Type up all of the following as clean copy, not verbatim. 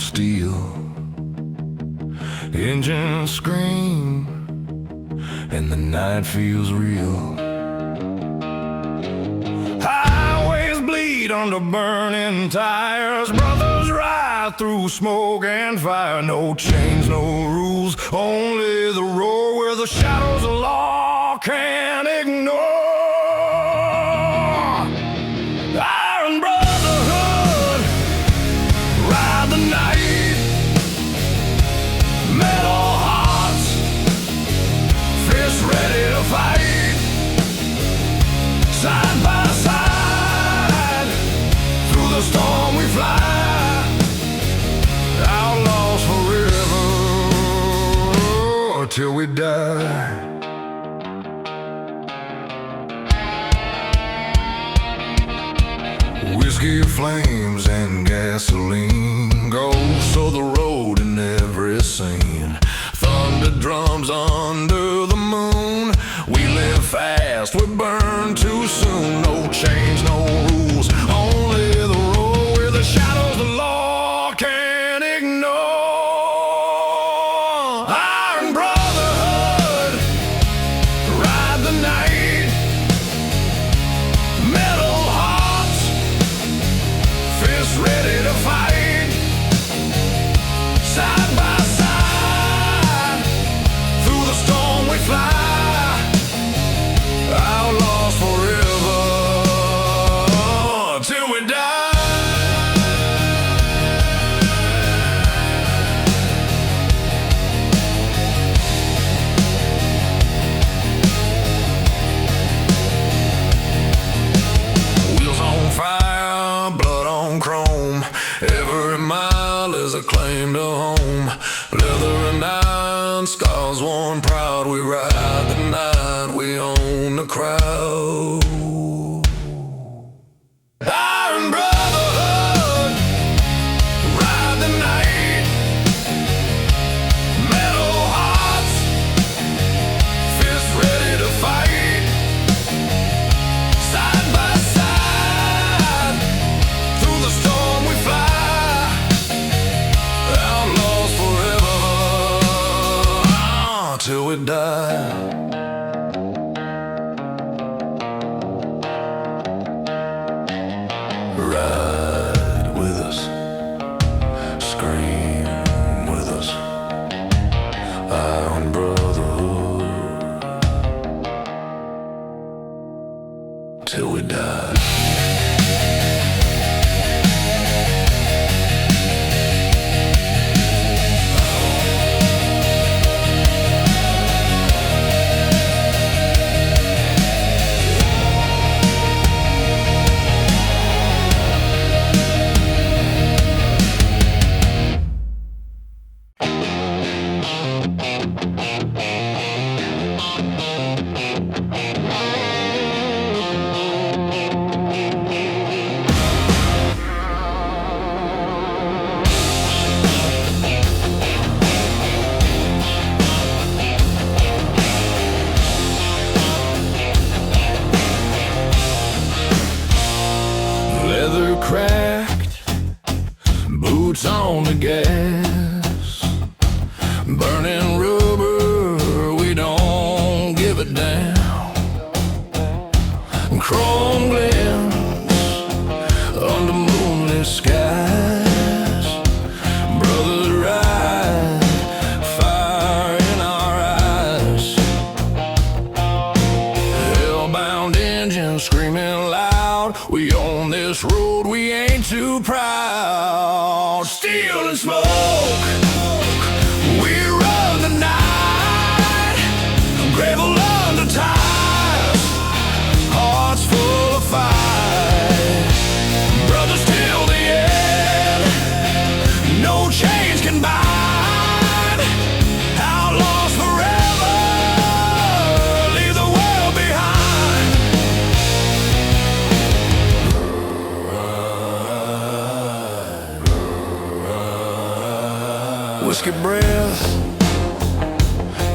steel. Engines scream and the night feels real. Highways bleed under burning tires. Brothers ride through smoke and fire. No chains, no rules, only the roar where the shadows of law can't ignore. Iron Brotherhood, ride the night. Metal hearts, fists ready to fight. Side by side, through the storm we fly. Outlaws forever, till we die. Whiskey flames and gasoline go so the road in every scene. Thunder drums under the moon. We live fast, we burn too soon. No change, no rules, only the road where the shadows the law can't ignore. Iron Brotherhood, ride the night. Metal hearts, fists ready to fight. Side by side, through the storm we fly. Outlaws forever, till we die. Wheels on fire, blood on chrome. Every mile is a claim to home. Leather and iron, scars worn proud. We ride the night, we own the crowd. Iron Brotherhood, ride the night. Metal hearts, fists ready to fight. Side by side, through the storm we fly. Outlaws forever, till we die. Ride with us, scream with us. Iron Brotherhood, till we die. Leather cracked, boots on the gas. Burning rubber, we don't give a damn. Chrome glints under moonlit skies. Brothers ride, fire in our eyes. Hellbound engines screaming loud. We own this road, we ain't too proud. Steel and smoke, we run the night. Gravel under tires, hearts full of fight. Brothers till the end, no chains can bind. Outlaws forever, leave the world behind. Whiskey breath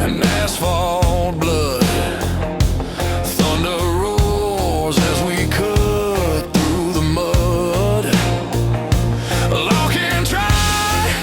and asphalt blood. Thunder roars as we cut through the mud. Law can try,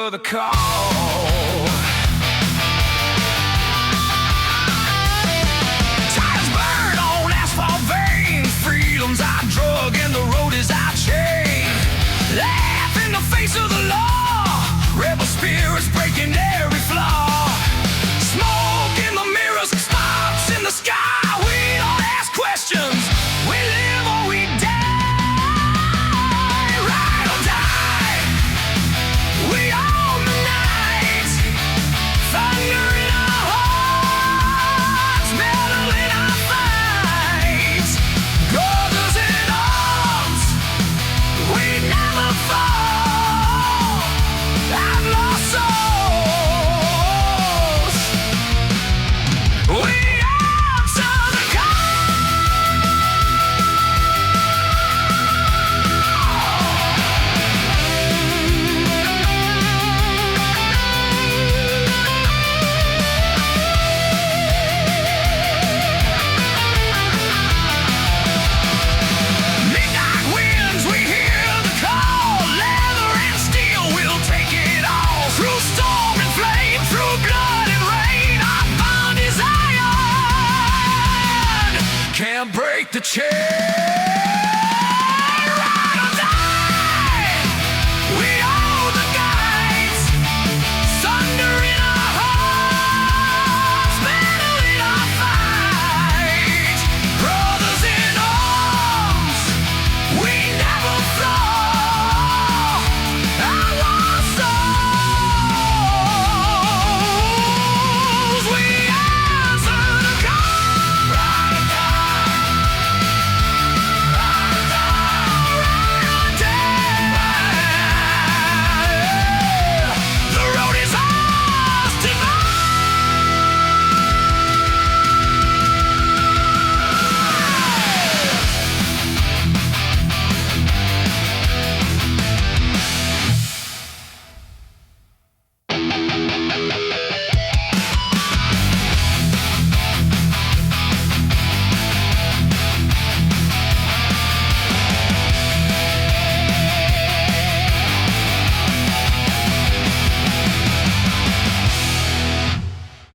answer the call. Tires burn on asphalt veins, freedom's our drug and the road is our chain. Laugh in the face of the law, rebel spirits breaking every flaw. Smoke in the mirrors, sparks in the sky. We don't ask questions, we live or we die. Ride or die, we own the night. Thunder in our hearts, metal in our fights. Brothers in arms, we never fall. I've lost souls. We answer the midnight winds, we hear the call. Leather and steel, we'll take it all. Through storm and flame, through blood and rain, our bond is iron. Can't break the chain.